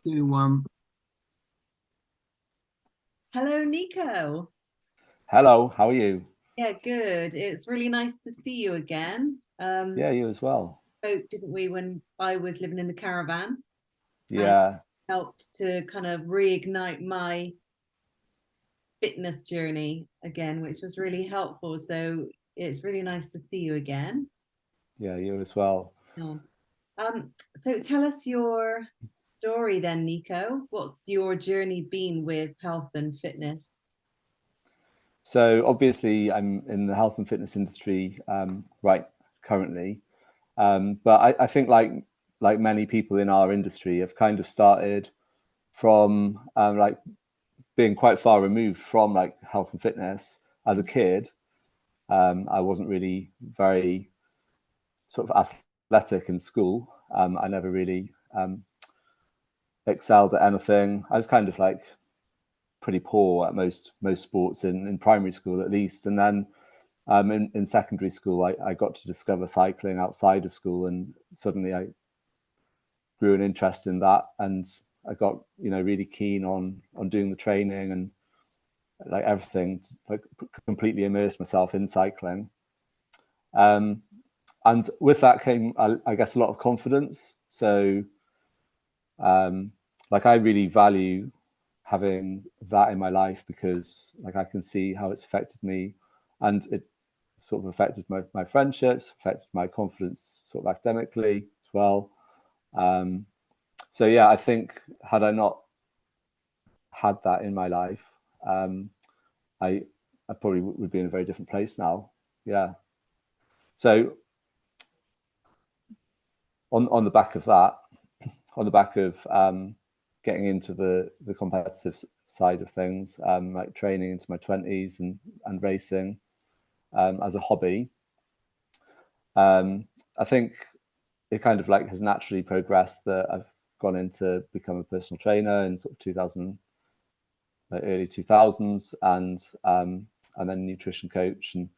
To Hello, Nico. Hello, how are you? Yeah, good. It's really nice to see you again. Yeah, you as well. Spoke, didn't we, when I was living in the caravan and Yeah, helped to kind of reignite my fitness journey again, which was really helpful. So it's really nice to see you again. yeah, you as well. Yeah. So tell us your story then, Nico. What's your journey been with health and fitness? So obviously, I'm in the health and fitness industry right currently, but I think like many people in our industry have kind of started from like being quite far removed from like health and fitness. As a kid, I wasn't really very sort of athletic in school. I never really excelled at anything. I was kind of like pretty poor at most sports in primary school at least. And then in secondary school, I got to discover cycling outside of school, and suddenly I grew an interest in that, and I got really keen on doing the training and like everything, like completely immerse myself in cycling. Um, and with that came, I guess, a lot of confidence. So like I really value having that in my life because like I can see how it's affected me, and it sort of affected my friendships, affected my confidence sort of academically as well. Um, so yeah, I think had I not had that in my life, um, I I probably would be in a very different place now. Yeah. So on the back of that, on the back of getting into the competitive side of things, like training into my 20s and racing as a hobby, um, I think it kind of like has naturally progressed that I've gone into become a personal trainer in sort of 2000, like early 2000s, and then nutrition coach, and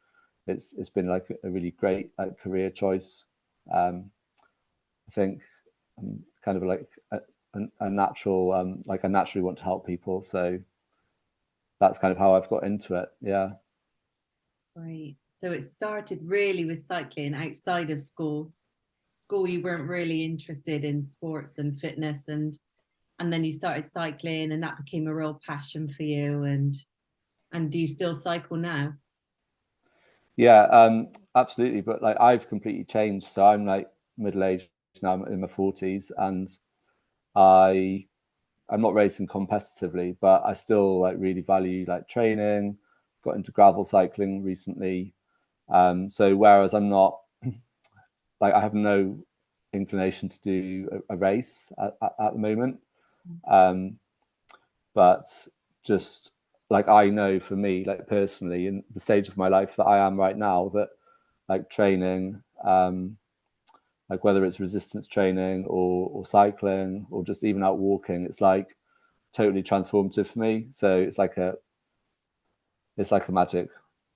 it's been like a really great like career choice. I think I'm kind of like a natural, like I naturally want to help people. So that's kind of how I've got into it. Yeah. Right. So it started really with cycling outside of school. School, you weren't really interested in sports and fitness, and then you started cycling, and that became a real passion for you. And do you still cycle now? Yeah, absolutely. But like I've completely changed. So I'm like middle aged now, I'm in my 40s, and I I'm not racing competitively, but I still like really value like training. Got into gravel cycling recently. So whereas I'm not like I have no inclination to do a race at the moment, um, but just like I know for me, like personally, in the stage of my life that I am right now, that like training, like whether it's resistance training or cycling or just even out walking, it's like totally transformative for me. So it's like a magic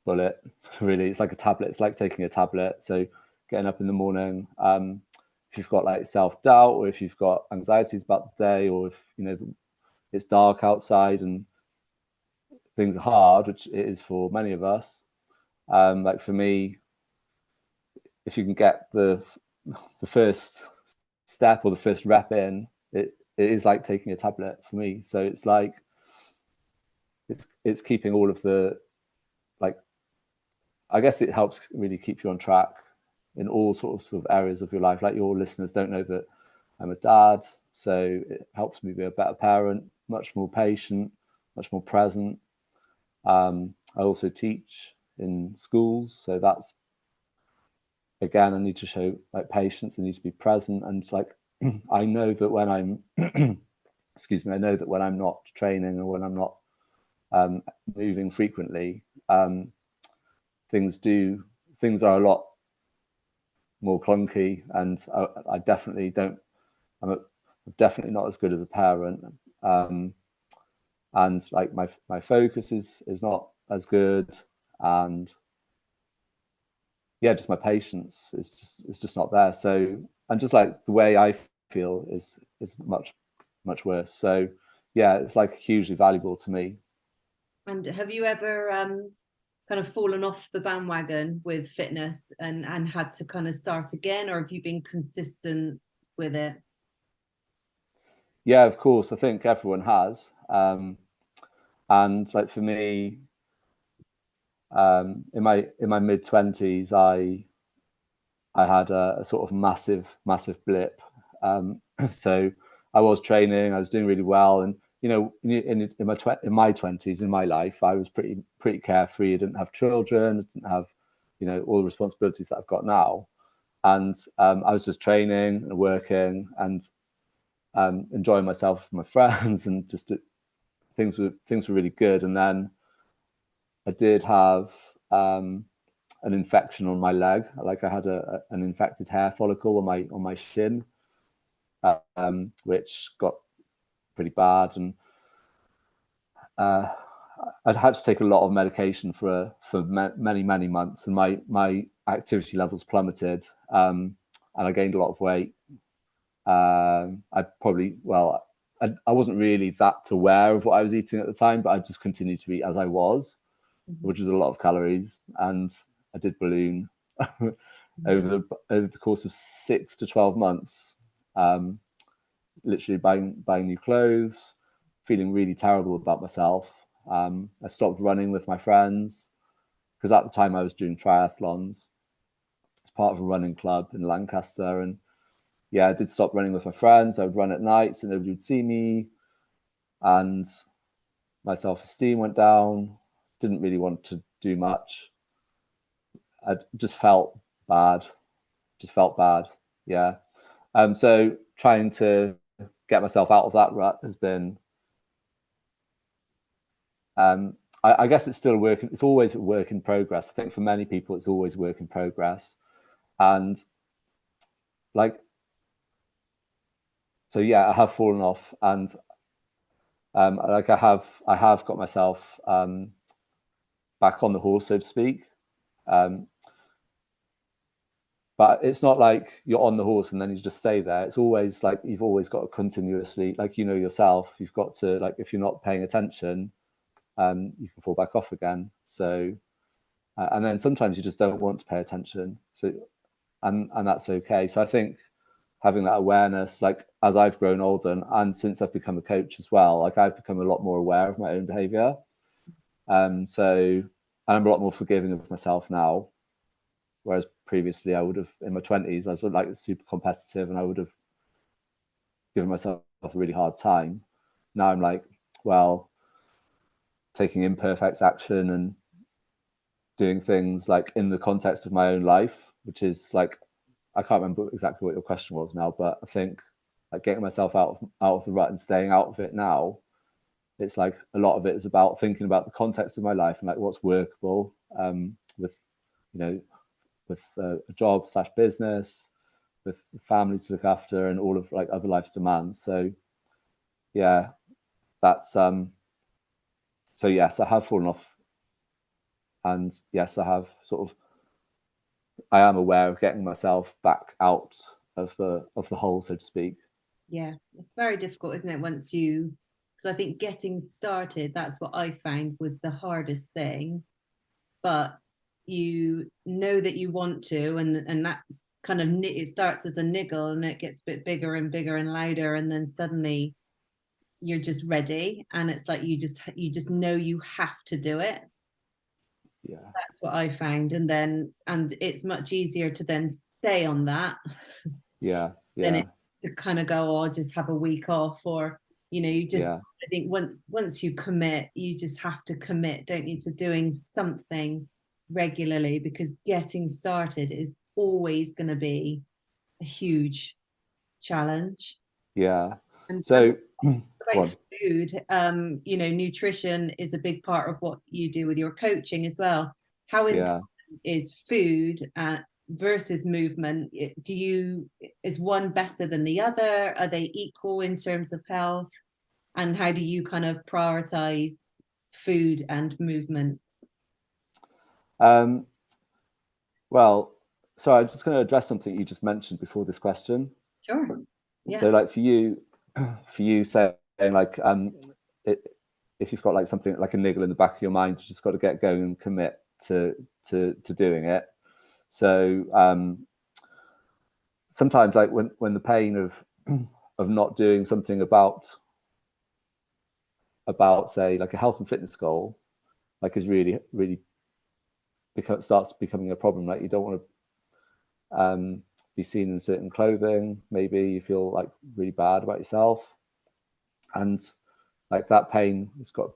bullet, really. It's like a tablet. It's like taking a tablet. So getting up in the morning, if you've got like self doubt or if you've got anxieties about the day, or if it's dark outside and things are hard, which it is for many of us. Like for me, if you can get the first step or the first rep in, it is like taking a tablet for me. So it's like it's keeping all of the like I guess it helps really keep you on track in all sort of areas of your life. Like your listeners don't know that I'm a dad, so it helps me be a better parent, much more patient, much more present. I also teach in schools, so that's again I need to show like patience. I need to be present, and like I know that when I'm excuse me, I know that when I'm not training or when I'm not um, moving frequently, um, things do things are a lot more clunky, and I definitely don't. I'm definitely not as good as a parent, um, and like my focus is not as good, and yeah, just my patience is just not there. So and just like the way I feel is much much worse. So yeah, it's like hugely valuable to me. And have you ever kind of fallen off the bandwagon with fitness and had to kind of start again, or have you been consistent with it? Yeah, of course. I think everyone has. And like for me, in my mid-20s, I had a sort of massive blip. So I was training, I was doing really well, and you know, in my 20s, in my life, I was pretty carefree. I didn't have children, I didn't have, you know, all the responsibilities that I've got now, and I was just training and working and enjoying myself with my friends, and just things were really good. And then I did have an infection on my leg. Like I had an infected hair follicle on my shin, which got pretty bad, and I'd had to take a lot of medication for many months, and my activity levels plummeted, and I gained a lot of weight. I wasn't really that aware of what I was eating at the time, but I just continued to eat as I was, which was a lot of calories, and I did balloon over the course of 6 to 12 months. Literally buying new clothes, feeling really terrible about myself. I stopped running with my friends because at the time I was doing triathlons as part of a running club in Lancaster, and yeah, I did stop running with my friends. I would run at nights and nobody would see me, and my self-esteem went down. Didn't really want to do much. I just felt bad. Yeah. So trying to get myself out of that rut has been, I guess it's still a work. It's always a work in progress. I think for many people, it's always work in progress. And like, so yeah, I have fallen off, and like I have got myself back on the horse, so to speak. But it's not like you're on the horse and then you just stay there. It's always like you've always got to continuously, like, you know yourself, you've got to, like, if you're not paying attention, you can fall back off again. So, and then sometimes you just don't want to pay attention. So, and that's okay. So I think having that awareness, like as I've grown older and since I've become a coach as well, like I've become a lot more aware of my own behavior. So I'm a lot more forgiving of myself now. Whereas previously I would have, in my 20s, I was like super competitive and I would have given myself a really hard time. Now I'm like, well, taking imperfect action and doing things like in the context of my own life, which is like, I can't remember exactly what your question was now, but I think like getting myself out of the rut and staying out of it now, it's like a lot of it is about thinking about the context of my life and like what's workable, with, you know, with a job / business, with family to look after, and all of like other life's demands. So yeah, that's so yes, I have fallen off, and yes, I am aware of getting myself back out of the hole, so to speak. Yeah, it's very difficult, isn't it? Because I think getting started, that's what I found was the hardest thing. But you know that you want to, and that kind of it starts as a niggle, and it gets a bit bigger and bigger and louder, and then suddenly you're just ready, and it's like you just know you have to do it. Yeah, That's what I found, and it's much easier to then stay on that yeah, than yeah, it to kind of go, oh, I'll just have a week off, or you just, yeah, I think once you commit, you just have to commit, don't you, to doing something regularly, because getting started is always going to be a huge challenge. yeah. And So go about on. food, nutrition is a big part of what you do with your coaching as well. How important Yeah. is food versus movement? Is one better than the other? Are they equal in terms of health? And how do you kind of prioritize food and movement? Um, well, so I'm just going to address something you just mentioned before this question. Sure. Yeah. So, like for you, for you saying like if you've got like something like a niggle in the back of your mind, you just got to get going and commit to doing it. So sometimes like when the pain of not doing something about say like a health and fitness goal like is really starts becoming a problem. Like you don't want to be seen in certain clothing. Maybe you feel like really bad about yourself, and like that pain has got,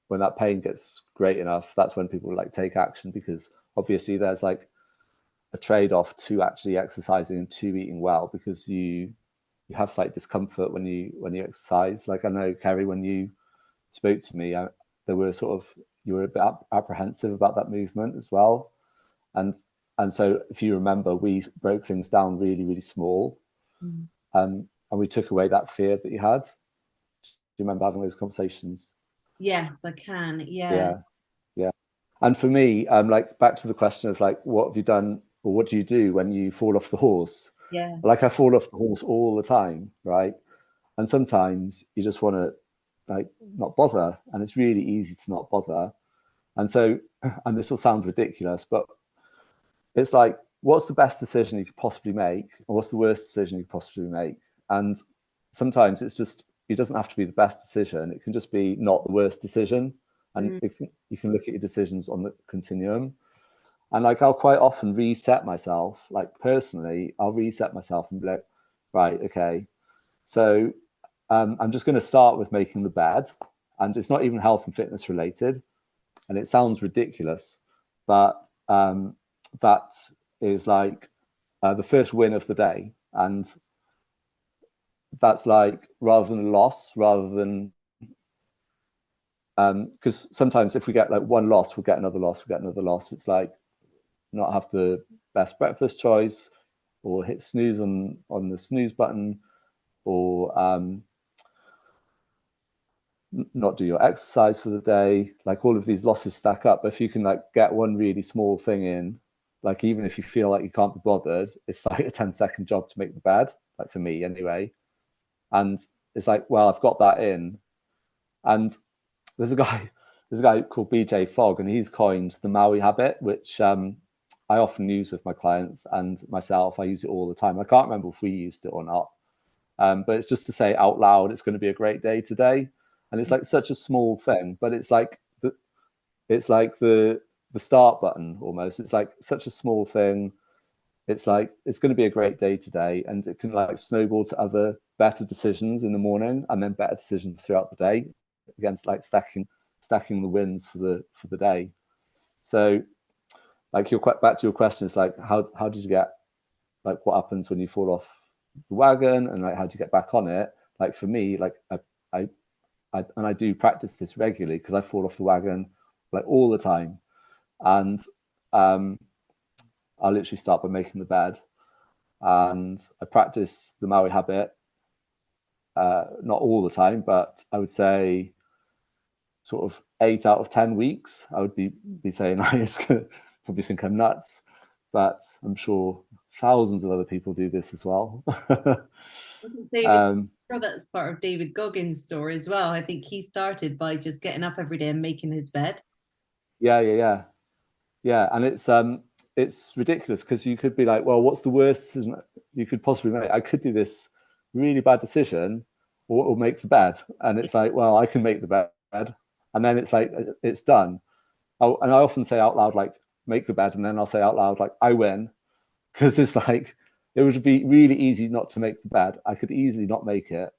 when that pain gets great enough, that's when people like take action, because obviously there's like a trade-off to actually exercising and to eating well, because you have slight discomfort when you exercise. Like I know, Kerry, when you spoke to me, there were you were a bit apprehensive about that movement as well, and so if you remember, we broke things down really small, and we took away that fear that you had. Do you remember having those conversations? Yes, I can. Yeah. Yeah. And for me, like back to the question of like, what have you done or what do you do when you fall off the horse? Yeah. Like I fall off the horse all the time, right? And sometimes you just want to like not bother, and it's really easy to not bother. And so, and this will sound ridiculous, but it's like, what's the best decision you could possibly make, or what's the worst decision you could possibly make? And sometimes it's just, it doesn't have to be the best decision. It can just be not the worst decision. And you can look at your decisions on the continuum. And like, I'll quite often reset myself, like personally, I'll reset myself and be like, right, okay, so I'm just going to start with making the bed. And it's not even health and fitness related. And it sounds ridiculous, but that is like the first win of the day. And that's like, rather than a loss, rather than, because sometimes if we get like one loss, we'll get another loss, we'll get another loss. It's like not have the best breakfast choice, or hit snooze on the snooze button, or not do your exercise for the day. Like all of these losses stack up. But if you can like get one really small thing in, like even if you feel like you can't be bothered, it's like a 10-second job to make the bed, like for me anyway. And it's like, well, I've got that in. And there's a guy called BJ Fogg, and he's coined the Maui habit, which I often use with my clients and myself. I use it all the time. I can't remember if we used it or not, but it's just to say out loud, it's going to be a great day today. And it's like such a small thing, but it's like the start button almost. It's like such a small thing. It's like, it's going to be a great day today, and it can like snowball to other better decisions in the morning, and then better decisions throughout the day, against like stacking the wins for the day. So like you're quite back to your question, it's like how did you get, like what happens when you fall off the wagon, and like how do you get back on it? Like for me, like I do practice this regularly, because I fall off the wagon like all the time, and I'll literally start by making the bed, and I practice the Maui habit, not all the time, but I would say sort of 8 out of 10 weeks, I would be saying I probably think I'm nuts, but I'm sure thousands of other people do this as well. David, sure that's part of David Goggins' story as well. I think he started by just getting up every day and making his bed. Yeah. And it's ridiculous, because you could be like, well, what's the worst decision you could possibly make? I could do this really bad decision, or make the bed. And it's like, well, I can make the bed, and then it's like, it's done. And I often say out loud, like, make the bed, and then I'll say out loud, like, I win, because it's like, it would be really easy not to make the bed. I could easily not make it.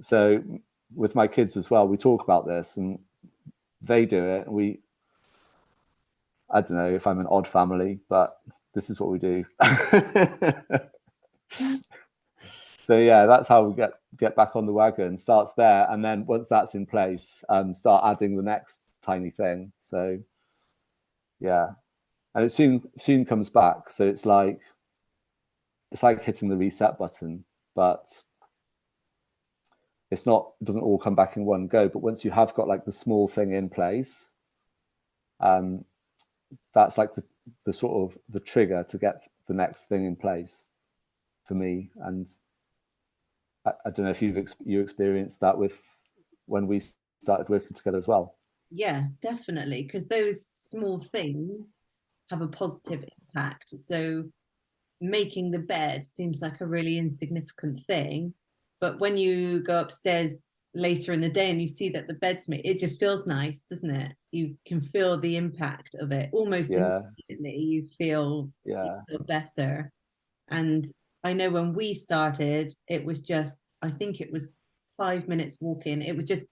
So with my kids as well, we talk about this, and they do it. I don't know if I'm an odd family, but this is what we do. So yeah, that's how we get back on the wagon. Starts there, and then once that's in place, start adding the next tiny thing. So yeah, and it soon comes back. So it's like hitting the reset button, but it doesn't all come back in one go. But once you have got like the small thing in place, that's like the sort of the trigger to get the next thing in place for me. And I don't know if you experienced that with when we started working together as well. Yeah, definitely, because those small things have a positive impact. So making the bed seems like a really insignificant thing, but when you go upstairs later in the day and you see that the bed's made, it just feels nice, doesn't it? You can feel the impact of it almost Yeah, immediately. You yeah, feel better. And I know when we started, it was just, I think it was 5 minutes walking. It was just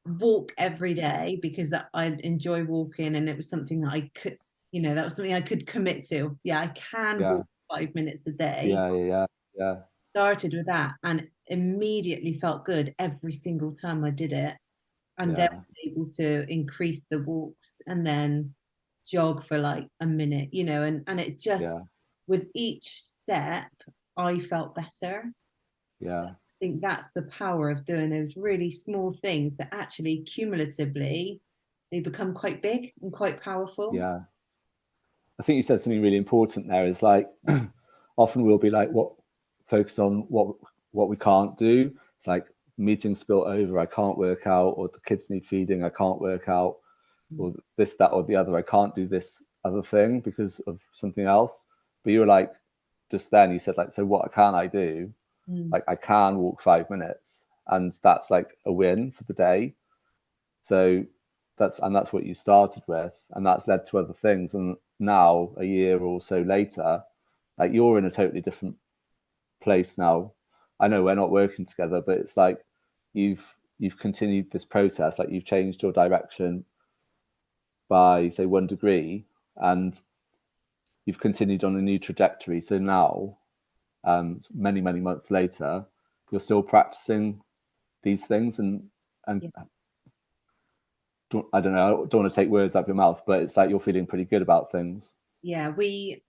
walk every day because I enjoy walking, and it was something that I could, that was something I could commit to. Yeah, I can yeah, walk 5 minutes a day. yeah, yeah, yeah, Started with that and immediately felt good every single time I did it. And then yeah, was able to increase the walks and then jog for like a minute, and it just, yeah, with each step, I felt better. So yeah, I think that's the power of doing those really small things that actually cumulatively they become quite big and quite powerful. yeah. I think you said something really important there. Is like often we'll be like, what focus on what we can't do. It's like meetings spill over, I can't work out, or the kids need feeding, I can't work out, or this, that, or the other, I can't do this other thing because of something else. But you were like, just then you said like, so what can I do? Mm. Like I can walk 5 minutes, and that's like a win for the day. So that's what you started with, and that's led to other things. And now, a year or so later, like you're in a totally different place now. I know we're not working together, but it's like you've continued this process. Like you've changed your direction by say 1 degree, and you've continued on a new trajectory. So now, many months later, you're still practicing these things, and Yeah. I don't know, I don't want to take words out of your mouth, but it's like you're feeling pretty good about things. Yeah, we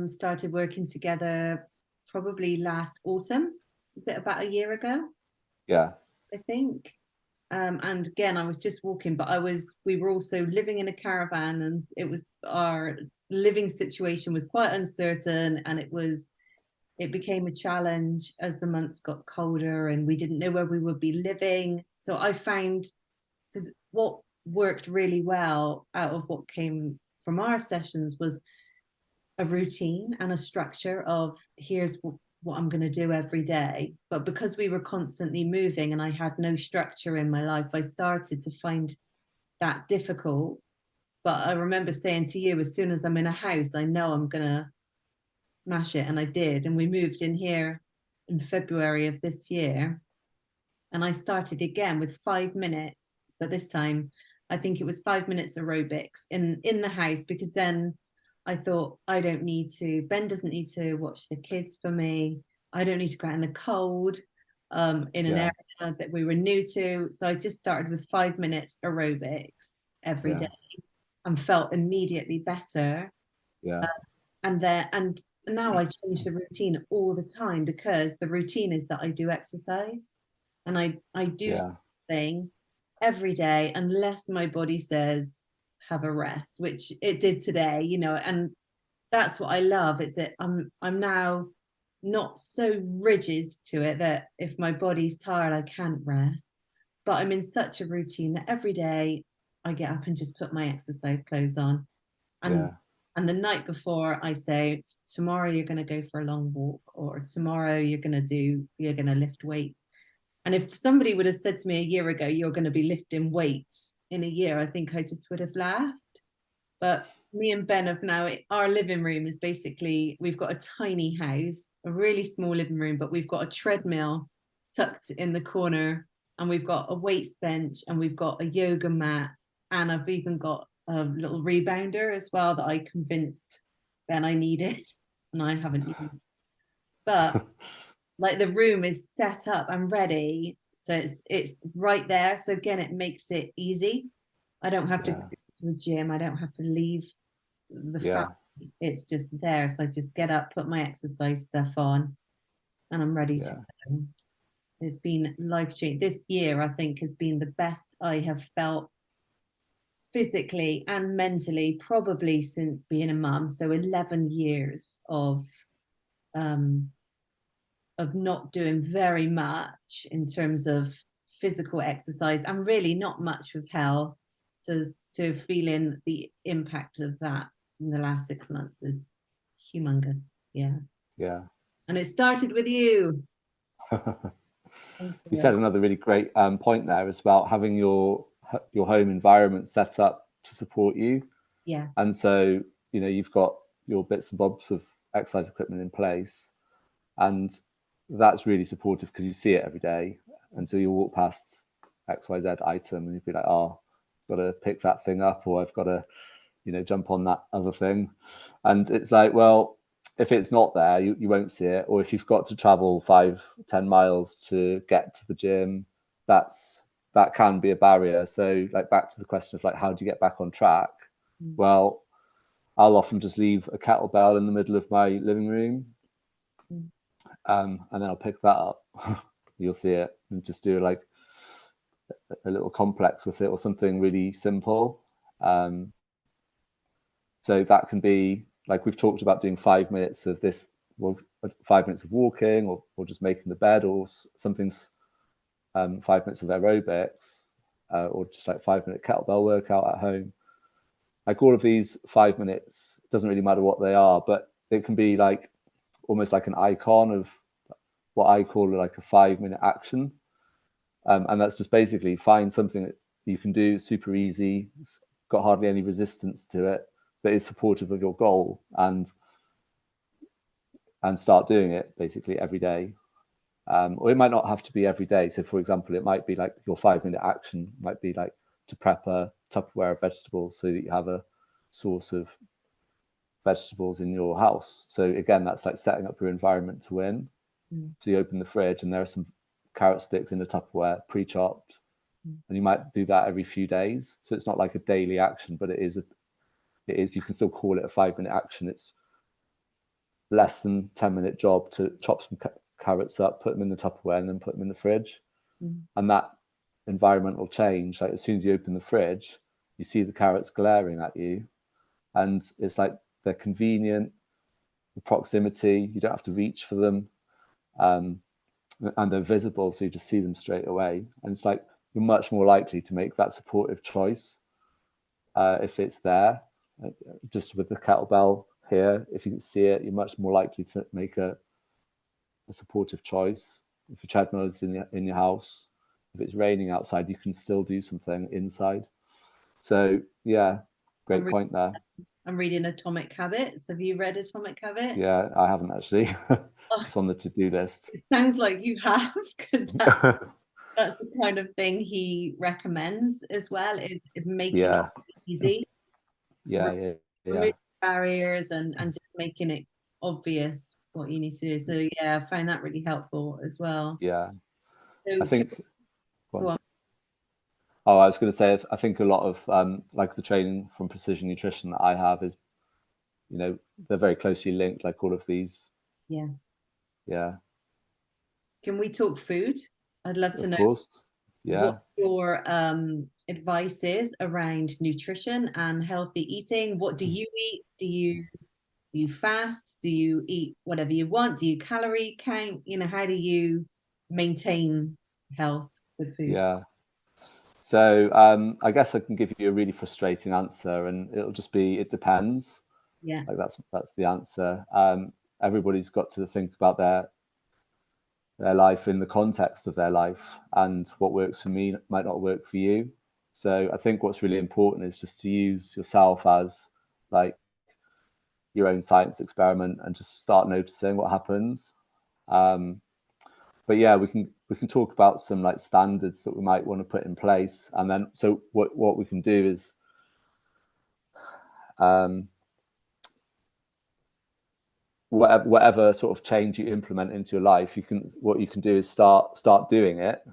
started working together probably last autumn. Is it about a year ago, Yeah, I think? And again, I was just walking, but we were also living in a caravan, and our living situation was quite uncertain, and it became a challenge as the months got colder and we didn't know where we would be living. So I found, because what worked really well out of what came from our sessions was a routine and a structure of here's what I'm going to do every day. But because we were constantly moving and I had no structure in my life, I started to find that difficult. But I remember saying to you, as soon as I'm in a house, I know I'm going to smash it. And I did. And we moved in here in February of this year. And I started again with 5 minutes, but this time I think it was 5 minutes aerobics in the house, because then I thought, I don't need to, Ben doesn't need to watch the kids for me. I don't need to go out in the cold in an yeah, area that we were new to. So I just started with 5 minutes aerobics every day yeah, and felt immediately better. yeah, And now I change the routine all the time, because the routine is that I do exercise, and I do yeah, something every day unless my body says have a rest, which it did today, and that's what I love, is that I'm now not so rigid to it that if my body's tired I can't rest, but I'm in such a routine that every day I get up and just put my exercise clothes on, and yeah, the night before I say, tomorrow you're going to go for a long walk, or tomorrow you're going to lift weights. And if somebody would have said to me a year ago, you're going to be lifting weights in a year, I think I just would have laughed. But me and Ben have now, our living room is basically, we've got a tiny house, a really small living room, but we've got a treadmill tucked in the corner, and we've got a weights bench, and we've got a yoga mat, and I've even got a little rebounder as well that I convinced Ben I needed, and I haven't used. But like the room is set up and ready, so it's right there. So again, it makes it easy. I don't have to go yeah, to the gym. I don't have to leave the family. yeah, It's just there. So I just get up, put my exercise stuff on, and I'm ready to yeah, go. It's been life changing. This year, I think, has been the best I have felt physically and mentally, probably since being a mum. So 11 years um, of not doing very much in terms of physical exercise and really not much with health, to feeling the impact of that in the last 6 months is humongous. Yeah. Yeah. And it started with you. You said another really great point there is about having your home environment set up to support you. Yeah. And so, you know, you've got your bits and bobs of exercise equipment in place, and that's really supportive because you see it every day. And so you walk past XYZ item and you'd be like, oh, I've got to pick that thing up, or I've got to, you know, jump on that other thing. And it's like, well, if it's not there, you won't see it. Or if you've got to travel 5-10 miles to get to the gym, that can be a barrier. So like back to the question of like, how do you get back on track? Well, I'll often just leave a kettlebell in the middle of my living room, and then I'll pick that up. You'll see it, and just do like a little complex with it or something really simple. So that can be like we've talked about doing 5 minutes of this, well, 5 minutes of walking, or just making the bed, or something's 5 minutes of aerobics, or just like 5-minute kettlebell workout at home. Like all of these 5 minutes, doesn't really matter what they are, but it can be like almost like an icon of what I call like a 5-minute action. And that's just basically find something that you can do super easy, it's got hardly any resistance to it, that is supportive of your goal, and start doing it basically every day. Or it might not have to be every day. So for example, it might be like your 5-minute action might be like to prep a Tupperware of vegetables so that you have a source of vegetables in your house. So again, that's like setting up your environment to win. So you open the fridge and there are some carrot sticks in the Tupperware pre-chopped, and you might do that every few days. So it's not like a daily action, but it is you can still call it a 5-minute action. It's less than 10-minute job to chop some carrots up, put them in the Tupperware, and then put them in the fridge. And that environment will change. Like as soon as you open the fridge, you see the carrots glaring at you, and it's like they're convenient, the proximity, you don't have to reach for them, and they're visible, so you just see them straight away. And it's like you're much more likely to make that supportive choice if it's there. Just with the kettlebell here, if you can see it, you're much more likely to make a supportive choice. If your treadmill is in your house, if it's raining outside, you can still do something inside. So yeah, great point there. I'm reading Atomic Habits. Have you read Atomic Habits? Yeah, I haven't actually. It's on the to-do list. It sounds like you have, because that's the kind of thing he recommends as well, is making it easy. Remove barriers and just making it obvious what you need to do. So yeah, I find that really helpful as well. Yeah. So I think go on. Oh, I was going to say, I think a lot of like the training from Precision Nutrition that I have is, you know, they're very closely linked, like all of these. Yeah. Yeah. Can we talk food? I'd love to know. Of course. Yeah. What your advice is around nutrition and healthy eating. What do you eat? Do you fast? Do you eat whatever you want? Do you calorie count? You know, how do you maintain health with food? Yeah. So I guess I can give you a really frustrating answer, and it'll just be it depends. Yeah. Like that's the answer. Everybody's got to think about their life in the context of their life, and what works for me might not work for you. So I think what's really important is just to use yourself as like your own science experiment and just start noticing what happens. But yeah, we can talk about some like standards that we might want to put in place, and then so what we can do is whatever sort of change you implement into your life, what you can do is start doing it,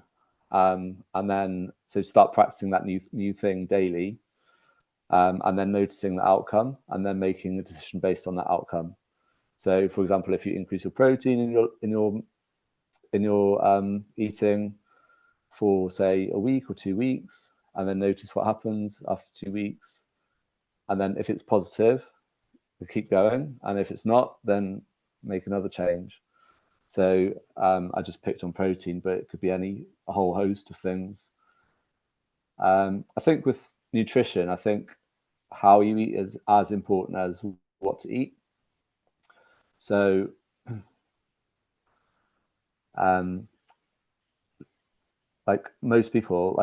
and then so start practicing that new thing daily, and then noticing the outcome, and then making a decision based on that outcome. So, for example, if you increase your protein in your eating for say a week or 2 weeks, and then notice what happens after 2 weeks, and then if it's positive, keep going, and if it's not, then make another change. So I just picked on protein, but it could be a whole host of things. I think with nutrition, I think how you eat is as important as what to eat. So like most people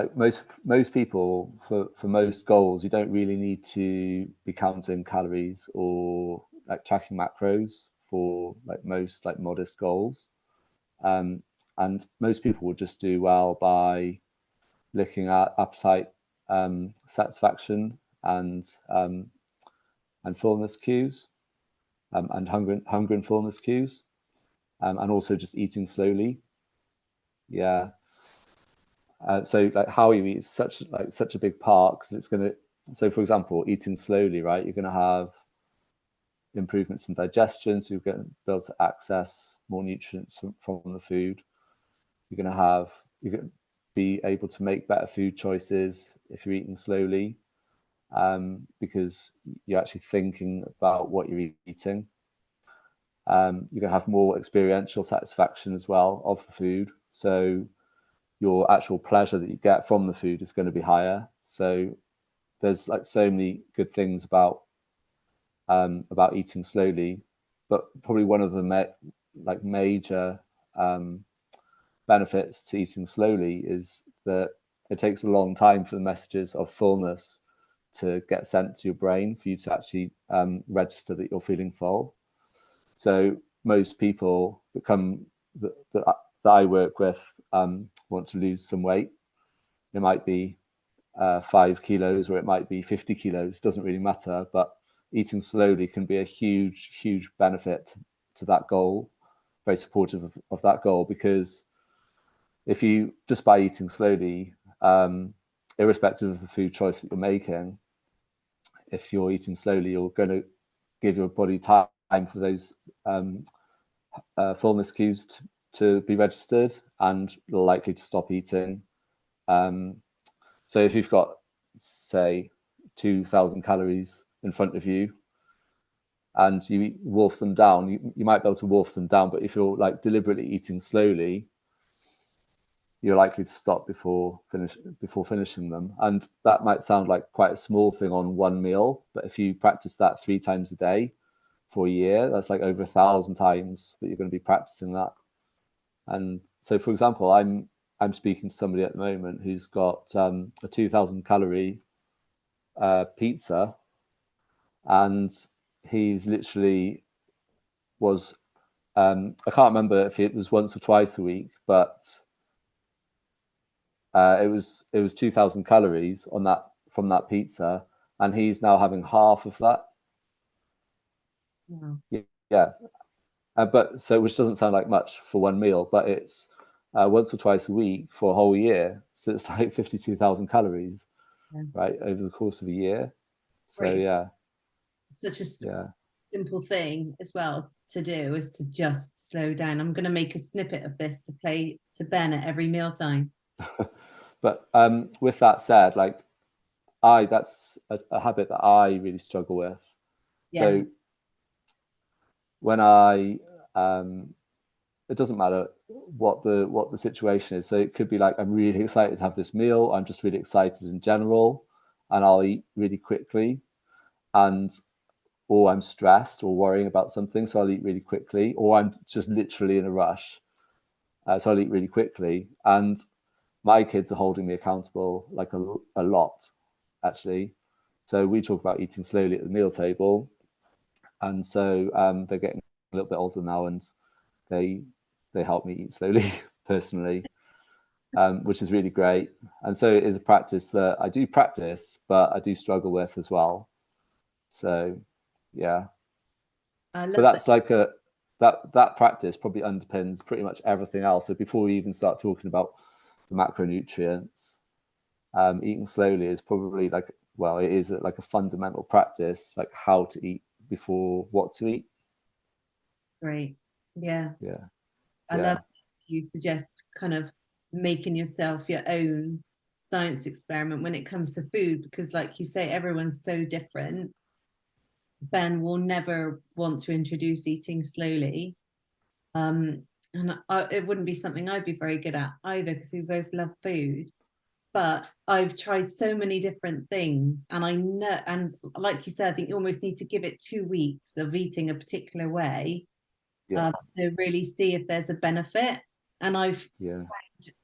for most goals, you don't really need to be counting calories or like tracking macros for like most like modest goals. And most people will just do well by looking at appetite, satisfaction, and fullness cues, and hunger and fullness cues, and also just eating slowly. Yeah. So like how you eat is such a big part, because it's going to. So for example, eating slowly, right? You're going to have improvements in digestion, so you're going to be able to access more nutrients from the food. You're going to be able to make better food choices if you're eating slowly, because you're actually thinking about what you're eating. You're going to have more experiential satisfaction as well of the food. So your actual pleasure that you get from the food is going to be higher. So there's like so many good things about eating slowly, but probably one of the major benefits to eating slowly is that it takes a long time for the messages of fullness to get sent to your brain for you to actually register that you're feeling full. So most people that I work with want to lose some weight. It might be 5 kilos or it might be 50 kilos, doesn't really matter, but eating slowly can be a huge benefit to that goal, very supportive of that goal, because if you just by eating slowly, irrespective of the food choice that you're making, if you're eating slowly, you're going to give your body time for those fullness cues to be registered, and you're likely to stop eating. So if you've got, say, 2,000 calories in front of you and you wolf them down, you might be able to wolf them down, but if you're like deliberately eating slowly, you're likely to stop before finishing them. And that might sound like quite a small thing on one meal, but if you practice that 3 times a day for a year, that's like over 1,000 times that you're going to be practicing that. And so, for example, I'm speaking to somebody at the moment who's got a 2,000 calorie pizza, and he's literally was I can't remember if it was once or twice a week, but it was 2,000 calories on that from that pizza, and he's now having half of that. Wow. Yeah, but so which doesn't sound like much for one meal, but it's once or twice a week for a whole year, so it's like 52,000 calories, Yeah. right, over the course of a year. It's So great. yeah, Such a yeah. simple thing as well to do is to just slow down. I'm going to make a snippet of this to play to Ben at every mealtime. But with that said, like that's a habit that I really struggle with. Yeah. So when I it doesn't matter what the situation is. So it could be like, I'm really excited to have this meal. I'm just really excited in general, and I'll eat really quickly. Or I'm stressed or worrying about something, so I'll eat really quickly. Or I'm just literally in a rush, so I'll eat really quickly. And my kids are holding me accountable like a lot, actually. So we talk about eating slowly at the meal table, and so they're getting a little bit older now, and they help me eat slowly personally, which is really great. And so it is a practice that I do practice, but I do struggle with as well. So yeah, I but love that. that's like that practice probably underpins pretty much everything else. So before we even start talking about the macronutrients, eating slowly is probably like, well, it is like a fundamental practice, like how to eat before what to eat. Great. Yeah. Yeah, I love yeah, that you suggest kind of making yourself your own science experiment when it comes to food, because like you say, everyone's so different. Ben will never want to introduce eating slowly. and it wouldn't be something I'd be very good at either, because we both love food. But I've tried so many different things, and I know, and like you said, I think you almost need to give it 2 weeks of eating a particular way, Yeah, to really see if there's a benefit. And I've yeah,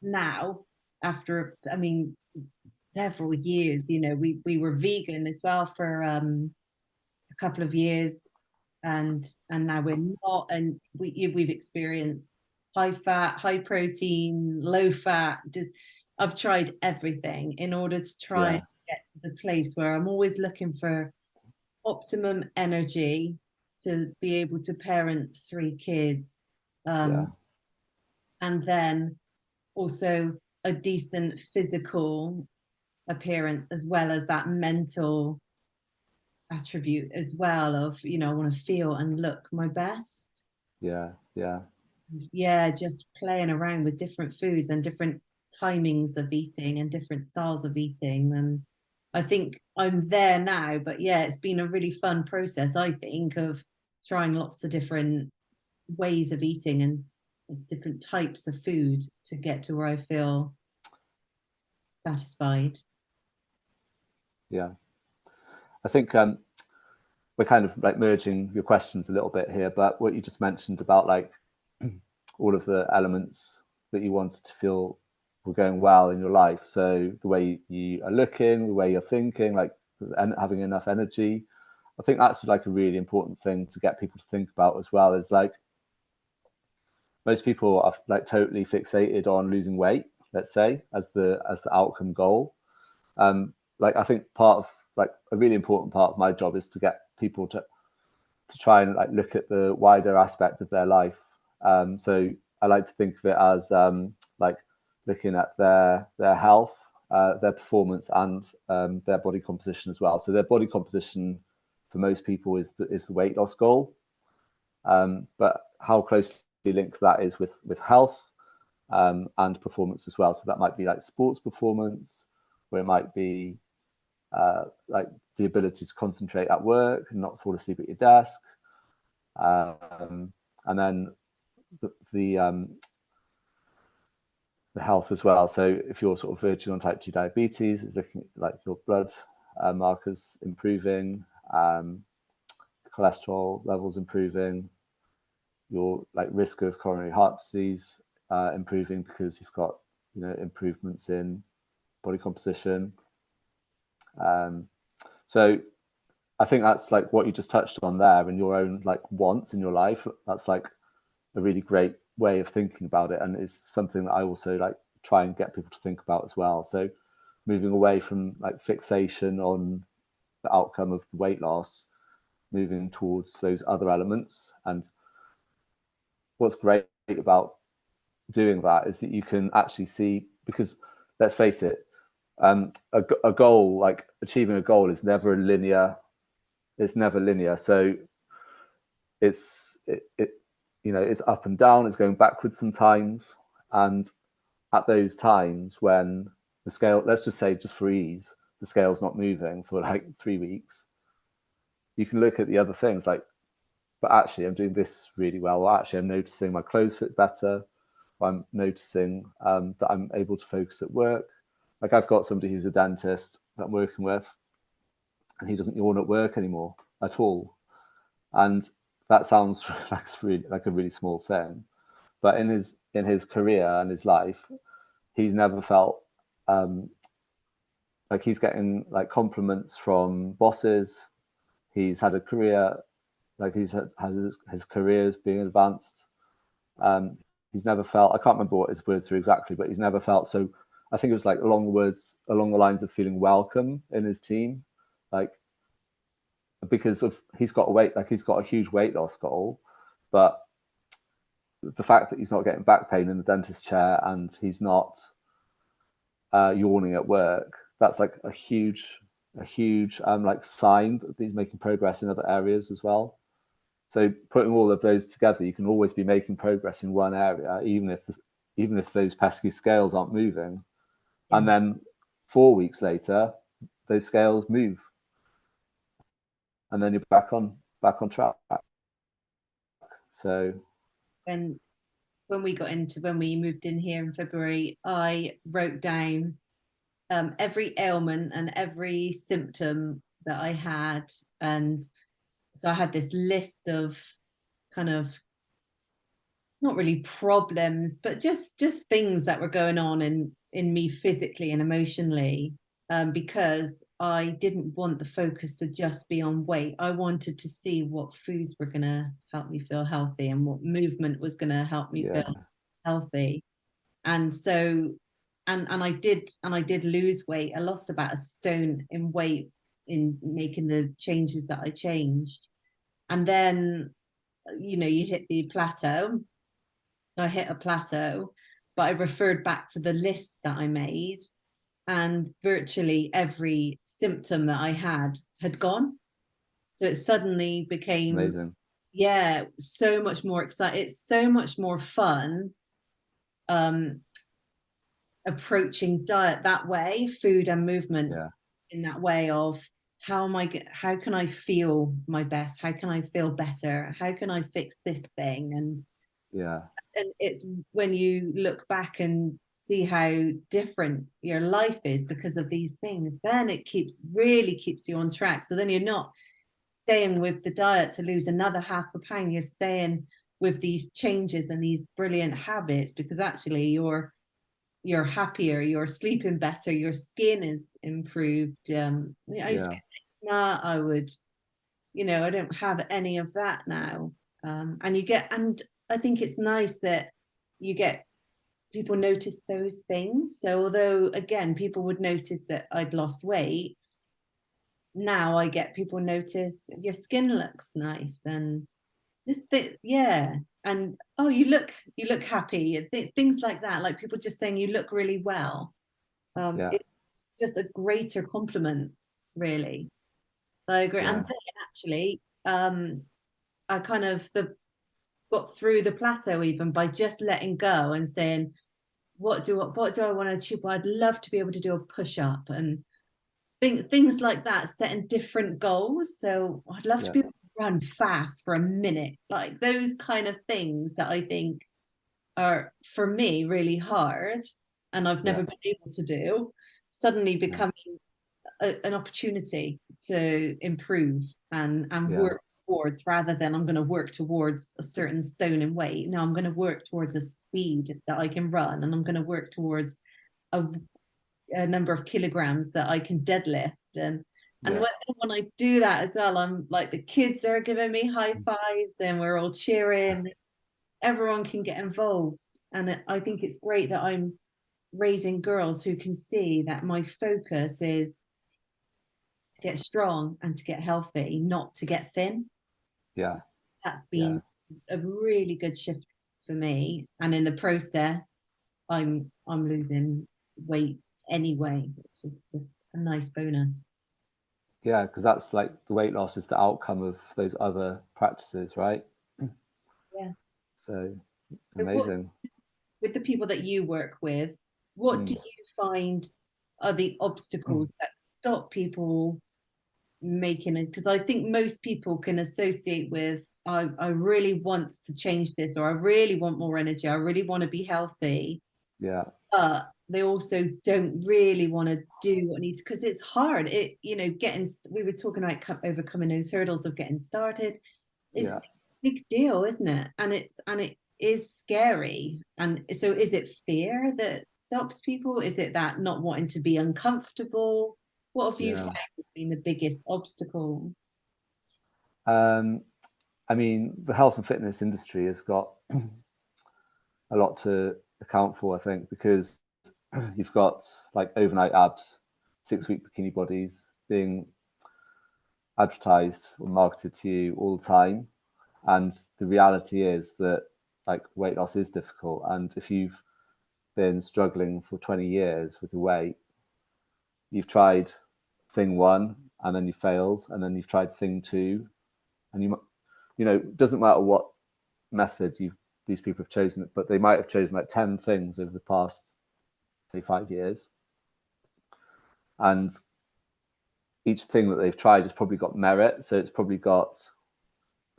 now, after, I mean, several years, we were vegan as well for a couple of years, and now we're not, and we've experienced high fat, high protein, low fat. Just I've tried everything in order to try yeah, and get to the place where I'm always looking for optimum energy to be able to parent 3 kids, yeah, and then also a decent physical appearance, as well as that mental attribute as well of, I want to feel and look my best. yeah, yeah, Yeah, just playing around with different foods and different timings of eating and different styles of eating. And I think I'm there now, but yeah, it's been a really fun process, I think, of trying lots of different ways of eating and different types of food to get to where I feel satisfied. yeah. I think we're kind of like merging your questions a little bit here, but what you just mentioned about like all of the elements that you wanted to feel were going well in your life. So the way you are looking, the way you're thinking, like, and having enough energy. I think that's like a really important thing to get people to think about as well. Is like most people are like totally fixated on losing weight, let's say, as the outcome goal. Like I think part of like a really important part of my job is to get people to try and like look at the wider aspect of their life. So I like to think of it as like looking at their health, their performance, and their body composition as well. So their body composition for most people is the weight loss goal, but how closely linked that is with health and performance as well. So that might be like sports performance, or it might be like the ability to concentrate at work and not fall asleep at your desk. And then the the health as well. So if you're sort of verging on type 2 diabetes, it's looking like your blood markers improving, cholesterol levels improving, your like risk of coronary heart disease improving because you've got improvements in body composition. So I think that's like what you just touched on there, and your own like wants in your life. That's like a really great way of thinking about it, and it's something that I also like try and get people to think about as well. So moving away from like fixation on the outcome of the weight loss, moving towards those other elements. And what's great about doing that is that you can actually see, because let's face it, a goal, like achieving a goal, is never linear. It's never linear. So it's it's up and down. It's going backwards sometimes, and at those times when the scale, let's just say, just for ease, the scale's not moving for like 3 weeks, you can look at the other things like, but actually I'm doing this really well. Or actually I'm noticing my clothes fit better. Or I'm noticing that I'm able to focus at work. Like I've got somebody who's a dentist that I'm working with, and he doesn't yawn at work anymore at all. And that sounds like a really small thing, but in his career and his life, he's never felt like he's getting like compliments from bosses. He's had a career, like has his careers being advanced. He's never felt, I can't remember what his words are exactly, but he's never felt so. I think it was like along the lines of feeling welcome in his team, like because of he's got a huge weight loss goal, but the fact that he's not getting back pain in the dentist chair and he's not yawning at work, that's like a huge like sign that he's making progress in other areas as well. So putting all of those together, you can always be making progress in one area, even if those pesky scales aren't moving. Yeah. And then 4 weeks later, those scales move, and then you're back on track. So when when we moved in here in February, I wrote down every ailment and every symptom that I had. And so I had this list of kind of not really problems, but just things that were going on in me physically and emotionally. Because I didn't want the focus to just be on weight. I wanted to see what foods were going to help me feel healthy and what movement was going to help me Yeah. feel healthy. And so, and I did lose weight. I lost about a stone in weight in making the changes that I changed. And then, you hit the plateau. I hit a plateau, but I referred back to the list that I made, and virtually every symptom that I had gone. So it suddenly became, Amazing. yeah, so much more exciting. It's so much more fun um, approaching diet that way, food and movement Yeah. in that way of how can I feel my best? How can I feel better? How can I fix this thing? Yeah. And it's when you look back and see how different your life is because of these things, then it really keeps you on track. So then you're not staying with the diet to lose another half a pound. You're staying with these changes and these brilliant habits because actually you're happier, you're sleeping better, your skin is improved. I used to Yeah. get eczema. I don't have any of that now. And I think it's nice that you get people notice those things. So although again, people would notice that I'd lost weight, now I get people notice your skin looks nice and yeah. And oh, you look happy and things like that. Like people just saying you look really well. Yeah. It's just a greater compliment, really. So I agree. And Yeah. then actually, I kind of got through the plateau even by just letting go and saying, what do I want to achieve? Well, I'd love to be able to do a push up and things like that, setting different goals. So I'd love to Yeah. be able to run fast for a minute, like those kind of things that I think are for me really hard and I've Yeah. never been able to do, suddenly Yeah. becoming an opportunity to improve and Yeah. work towards, rather than I'm going to work towards a certain stone in weight. No, I'm going to work towards a speed that I can run, and I'm going to work towards a, a number of kilograms that I can deadlift. And Yeah. when I do that as well, I'm like the kids are giving me high fives and we're all cheering. Everyone can get involved, and I think it's great that I'm raising girls who can see that my focus is to get strong and to get healthy, not to get thin. Yeah. That's Yeah. been a really good shift for me. And in the process, I'm losing weight anyway. It's just a nice bonus. Yeah, because that's like the weight loss is the outcome of those other practices, right? Yeah. So So what amazing. with the people that you work with, what do Mm. you find are the obstacles that stop people making it? Because I think most people can associate with I really want to change this, or I really want more energy, I really want to be healthy, Yeah. but they also don't really want to do what needs, because it's hard. Getting, we were talking about overcoming those hurdles of getting started. It's Yeah. a big deal, isn't it? And it is scary. And so is it fear that stops people? Is it that not wanting to be uncomfortable? What have you Yeah. found has been the biggest obstacle? Um, I mean, the health and fitness industry has got a lot to account for, I think, because you've got like overnight abs, 6-week bikini bodies being advertised or marketed to you all the time. And the reality is that like weight loss is difficult. And if you've been struggling for 20 years with your weight, you've tried thing one and then you failed, and then you've tried thing two, and it doesn't matter what method these people have chosen, but they might have chosen like 10 things over the past, say, 5 years. And each thing that they've tried has probably got merit. So it's probably got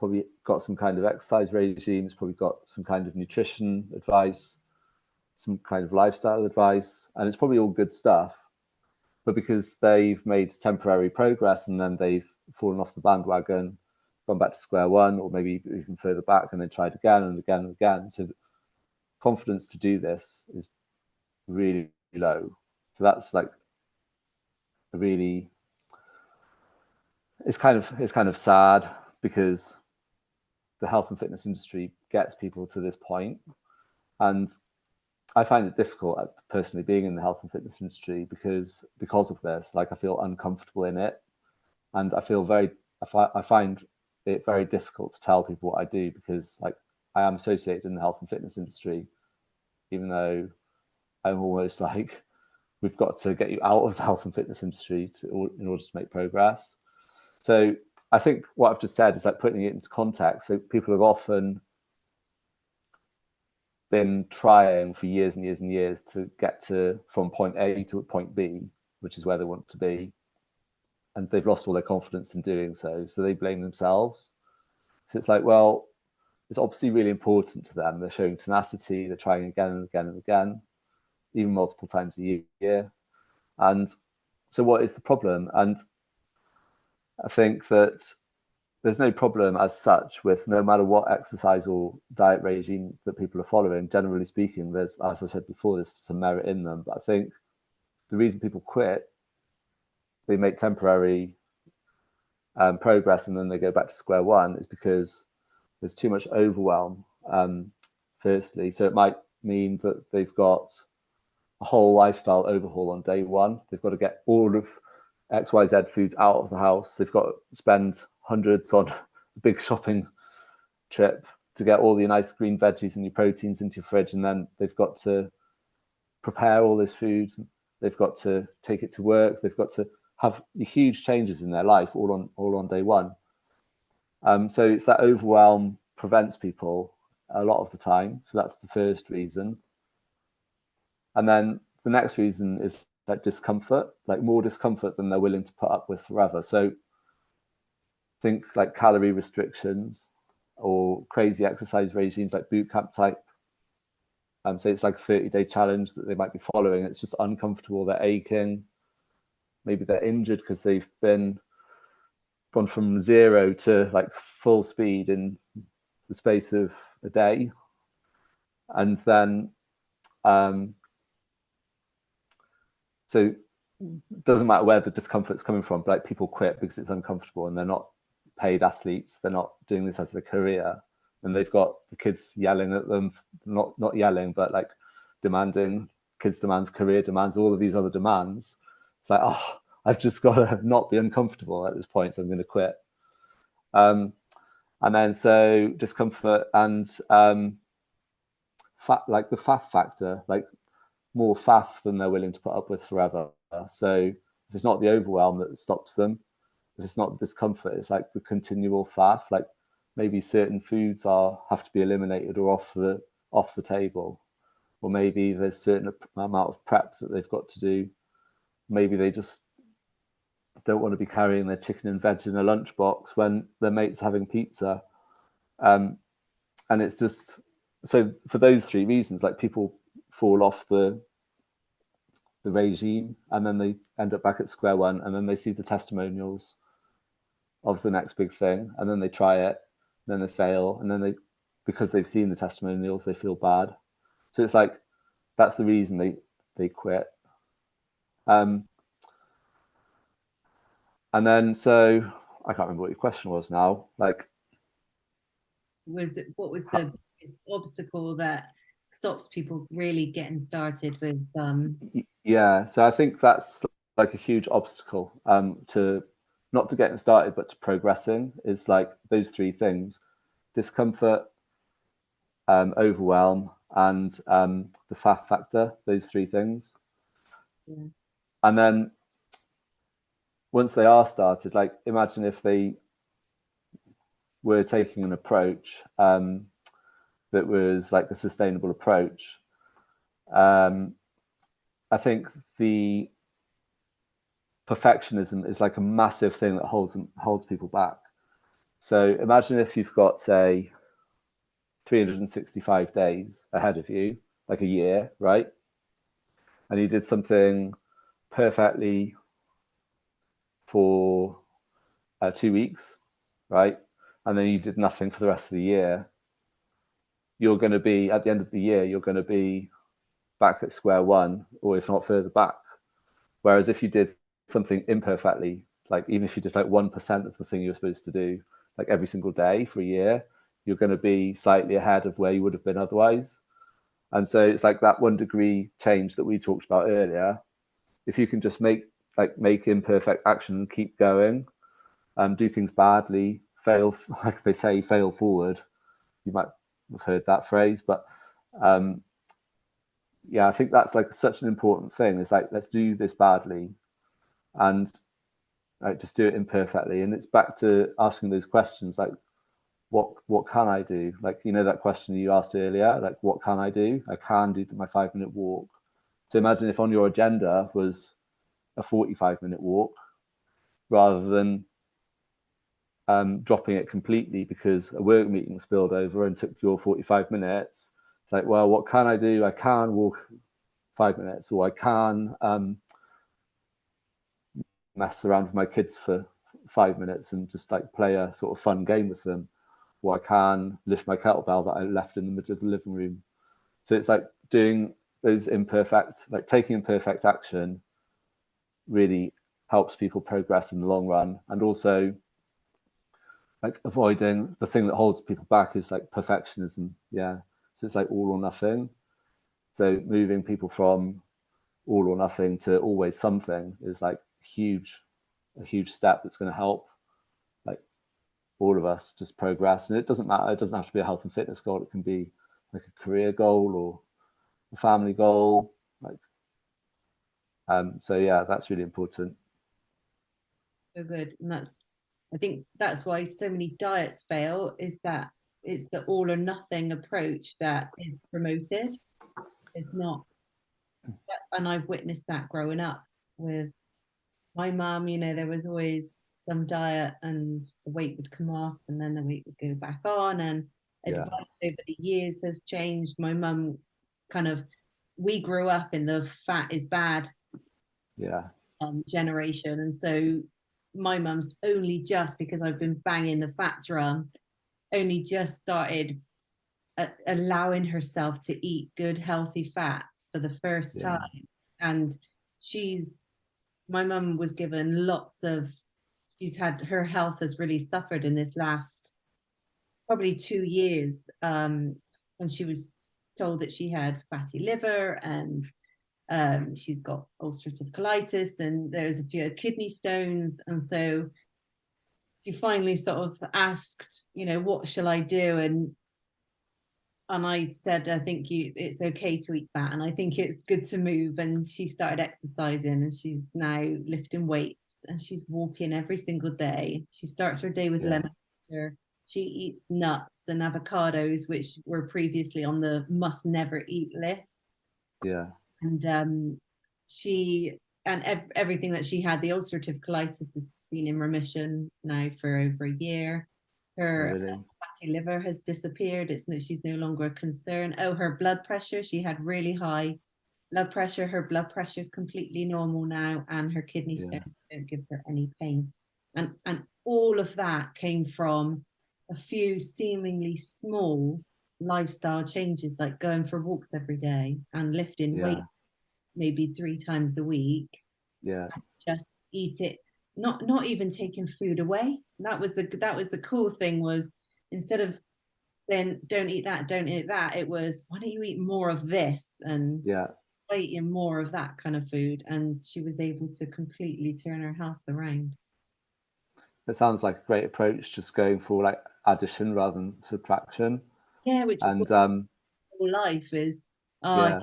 probably got some kind of exercise regimes, probably got some kind of nutrition advice, some kind of lifestyle advice, and it's probably all good stuff. But because they've made temporary progress and then they've fallen off the bandwagon, gone back to square one, or maybe even further back, and then tried again and again and again. So confidence to do this is really low. So that's like a really, it's kind of sad, because the health and fitness industry gets people to this point, and I find it difficult personally being in the health and fitness industry because of this. Like, I feel uncomfortable in it, and I find it very difficult to tell people what I do, because like I am associated in the health and fitness industry, even though I'm almost like, we've got to get you out of the health and fitness industry in order to make progress. So I think what I've just said is like putting it into context. So people have often been trying for years and years and years to get from point A to point B, which is where they want to be, and they've lost all their confidence in doing so. So they blame themselves. So it's like, well, it's obviously really important to them. They're showing tenacity. They're trying again and again and again, even multiple times a year. And so what is the problem? And I think that there's no problem as such with no matter what exercise or diet regime that people are following. Generally speaking, there's, as I said before, there's some merit in them. But I think the reason people quit, they make temporary progress and then they go back to square one, is because there's too much overwhelm, firstly. So it might mean that they've got a whole lifestyle overhaul on day one. They've got to get all of XYZ foods out of the house. They've got to spend hundreds on a big shopping trip to get all the nice green veggies and your proteins into your fridge, and then they've got to prepare all this food. They've got to take it to work. They've got to have huge changes in their life all on day one. So it's that overwhelm prevents people a lot of the time. So that's the first reason. And then the next reason is like discomfort, like more discomfort than they're willing to put up with forever. So think like calorie restrictions or crazy exercise regimes like boot camp type. So it's like a 30-day challenge that they might be following. It's just uncomfortable. They're aching. Maybe they're injured because they've gone from 0 to like full speed in the space of a day. And then, so it doesn't matter where the discomfort's coming from, but like people quit because it's uncomfortable and they're not paid athletes. They're not doing this as a career, and they've got the kids yelling at them, not yelling, but like demanding, kids demands, career demands, all of these other demands. It's like, oh, I've just got to not be uncomfortable at this point, so I'm going to quit. And then so discomfort and like the faff factor, like more faff than they're willing to put up with forever. So if it's not the overwhelm that stops them, if it's not the discomfort, it's like the continual faff. Like maybe certain foods have to be eliminated or off the table, or maybe there's certain amount of prep that they've got to do. Maybe they just don't want to be carrying their chicken and veg in a lunchbox when their mate's having pizza. And it's just, so for those three reasons, like people fall off the regime, and then they end up back at square one, and then they see the testimonials of the next big thing, and then they try it, then they fail, and then because they've seen the testimonials, they feel bad. So it's like, that's the reason they quit. And then, so I can't remember what your question was now. Like, what was the obstacle that stops people really getting started with? Yeah, so I think that's like a huge obstacle to not to getting started, but to progressing, is like those three things: discomfort, overwhelm, and the faff factor. Those three things. Yeah. And then once they are started, like imagine if they were taking an approach that was like a sustainable approach. I think the perfectionism is like a massive thing that holds people back. So imagine if you've got, say, 365 days ahead of you, like a year, right? And you did something perfectly for 2 weeks, right? And then you did nothing for the rest of the year. You're going to be, at the end of the year, you're going to be back at square one, or if not further back. Whereas if you did something imperfectly, like even if you did like 1% of the thing you were supposed to do, like every single day for a year, you're going to be slightly ahead of where you would have been otherwise. And so it's like that 1 degree change that we talked about earlier. If you can just make imperfect action and keep going, do things badly, fail, like they say, fail forward. You might have heard that phrase, but yeah, I think that's like such an important thing. It's like, let's do this badly and like just do it imperfectly. And it's back to asking those questions like, what can I do? Like, you know, that question you asked earlier, like, what can I do? I can do my 5-minute walk. So imagine if on your agenda was a 45-minute walk rather than dropping it completely because a work meeting spilled over and took your 45 minutes. It's like, well, what can I do? I can walk 5 minutes, or I can mess around with my kids for 5 minutes and just like play a sort of fun game with them, or I can lift my kettlebell that I left in the middle of the living room. So it's like doing those imperfect, like taking imperfect action really helps people progress in the long run. And also like avoiding the thing that holds people back is like perfectionism. Yeah. So it's like all or nothing. So moving people from all or nothing to always something is like a huge step that's going to help like all of us just progress. And it doesn't matter, it doesn't have to be a health and fitness goal. It can be like a career goal or a family goal. Like so yeah, that's really important. So good. And I think that's why so many diets fail, is that it's the all or nothing approach that is promoted. It's not, and I've witnessed that growing up with my mum. You know, there was always some diet and the weight would come off and then the weight would go back on, and Yeah. advice over the years has changed. My mum kind of, we grew up in the fat is bad Yeah. generation, and so my mum's only just, because I've been banging the fat drum, only just started allowing herself to eat good healthy fats for the first Yeah. time. And she's, my mum was given lots of, she's had, her health has really suffered in this last probably 2 years, when she was told that she had fatty liver, and she's got ulcerative colitis, and there's a few kidney stones. And so she finally sort of asked, you know, what shall I do? And I said, I think it's okay to eat fat, and I think it's good to move. And she started exercising, and she's now lifting weights, and she's walking every single day. She starts her day with Yeah. lemon water. She eats nuts and avocados, which were previously on the must never eat list. Yeah. And she, and everything that she had, the ulcerative colitis has been in remission now for over a year. Oh, Her really? fatty liver has disappeared. It's no, she's no longer a concern. Oh, her blood pressure, she had really high blood pressure. Her blood pressure is completely normal now, and her kidney Yeah. stones don't give her any pain. And all of that came from a few seemingly small lifestyle changes, like going for walks every day and lifting weight Yeah. maybe 3 times a week. Yeah. Just eat it, not even taking food away. That was the cool thing, was instead of saying don't eat that, it was, why don't you eat more of this, and Yeah. eating more of that kind of food. And she was able to completely turn her health around. It sounds like a great approach, just going for like addition rather than subtraction. Yeah, which is what And whole life is. I yeah.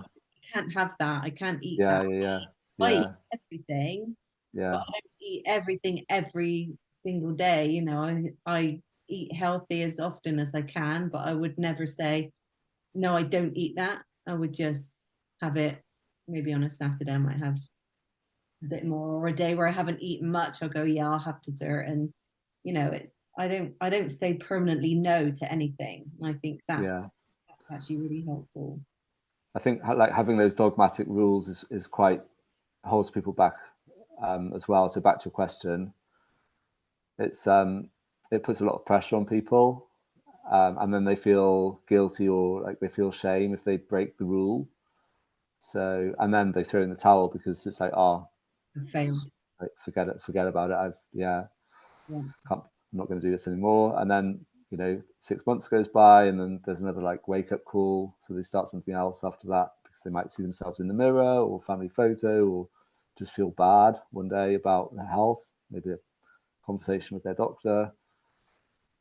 can't have that, I can't eat Yeah. that. Yeah. I eat Yeah. everything, but Yeah. I don't eat everything every single day. You know, I eat healthy as often as I can, but I would never say, no, I don't eat that. I would just have it maybe on a Saturday. I might have a bit more, or a day where I haven't eaten much, I'll go, yeah, I'll have dessert. And you know, it's I don't say permanently no to anything. And I think that that's actually really helpful. I think like having those dogmatic rules is quite holds people back as well. So back to your question, it's it puts a lot of pressure on people, and then they feel guilty or like they feel shame if they break the rule. So and then they throw in the towel because it's like, oh, Fail. like, forget about it. Yeah. I'm not going to do this anymore. And then 6 months goes by, and then there's another like wake up call. So they start something else after that because they might see themselves in the mirror or family photo, or just feel bad one day about their health. Maybe a conversation with their doctor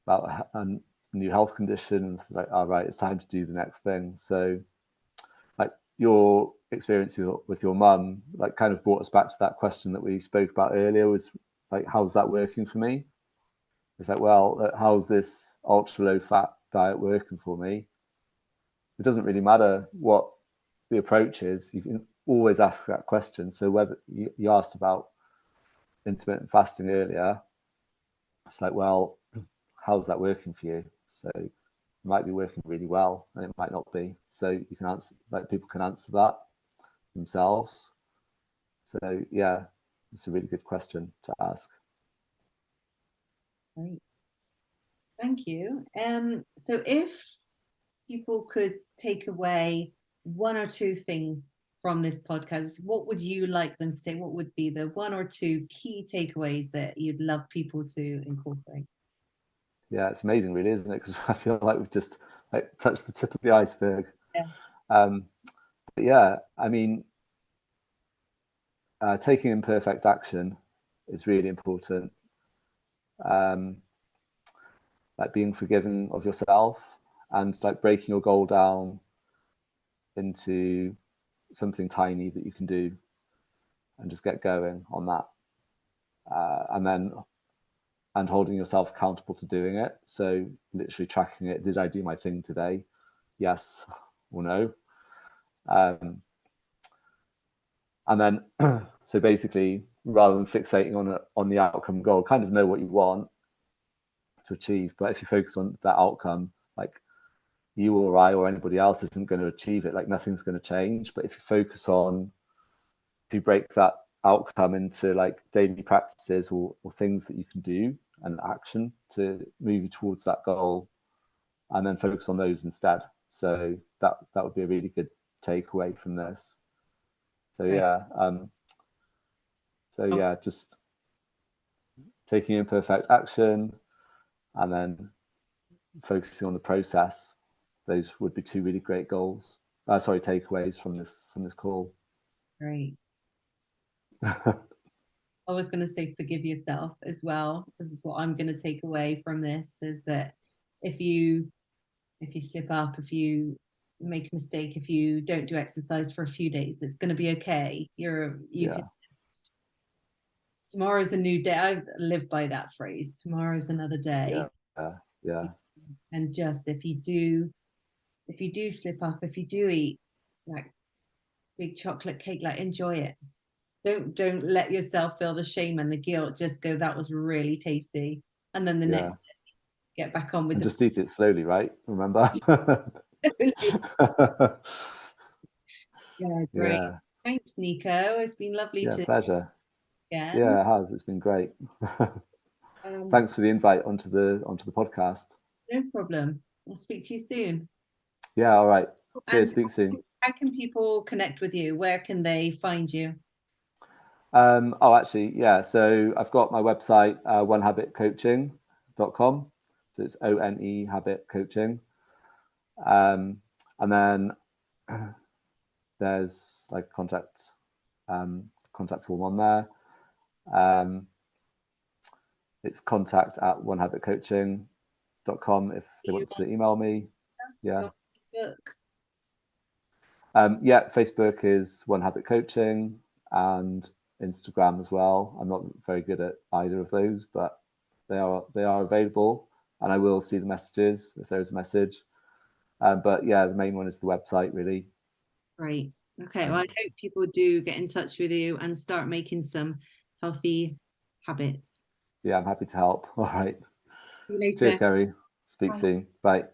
about a new health condition. And it's like, all right, it's time to do the next thing. So like your experience with your mum like kind of brought us back to that question that we spoke about earlier, was like, how's that working for me? It's like, well, how's this ultra low fat diet working for me? It doesn't really matter what the approach is. You can always ask that question. So whether you asked about intermittent fasting earlier, it's like, well, how's that working for you? So it might be working really well and it might not be. So you can answer, like people can answer that themselves. So yeah, it's a really good question to ask. Great. Thank you. So if people could take away one or two things from this podcast, what would you like them to take? What would be the one or two key takeaways that you'd love people to incorporate? Yeah, it's amazing, really, isn't it? Because I feel like we've just like touched the tip of the iceberg. Yeah. But yeah, I mean, taking imperfect action is really important. Like being forgiving of yourself and like breaking your goal down into something tiny that you can do and just get going on that. And holding yourself accountable to doing it. So literally tracking it. Did I do my thing today? Yes or no? And then, so basically, rather than fixating on the outcome goal, kind of know what you want to achieve. But if you focus on that outcome, like you or I or anybody else isn't going to achieve it, like nothing's going to change. But if you focus on, if you break that outcome into like daily practices or things that you can do and action to move you towards that goal, and then focus on those instead. So that would be a really good takeaway from this. So yeah, just taking imperfect action and then focusing on the process. Those would be two really great goals. Takeaways from this call. Great. I was going to say forgive yourself as well. This is what I'm going to take away from this, is that if you slip up, if you make a mistake, if you don't do exercise for a few days, it's going to be okay. Can, tomorrow's a new day. I live by that phrase. Tomorrow's another day. Yeah. And just if you do slip up, if you do eat like big chocolate cake, like enjoy it. Don't let yourself feel the shame and the guilt. Just go, that was really tasty. And then the next day, get back on with and just eat it slowly, right? Remember? Yeah, great. Yeah. Thanks, Nico. It's been lovely to pleasure. again. Yeah, it has. It's been great. Thanks for the invite onto the podcast. No problem. I'll speak to you soon. Yeah, all right. Cheers. Speak soon. How can people connect with you? Where can they find you? Actually, yeah. So I've got my website, onehabitcoaching.com. So it's ONE habit coaching. And then there's like contact form on there. It's contact@onehabitcoaching.com if they want to email me. Yeah. Facebook is One Habit Coaching, and Instagram as well. I'm not very good at either of those, but they are available, and I will see the messages if there's a message. But yeah, the main one is the website, really. Great. Okay. Well, I hope people do get in touch with you and start making some healthy habits. yeah, I'm happy to help. All right. See you later. Cheers, Kerry. Speak Bye. soon. Bye.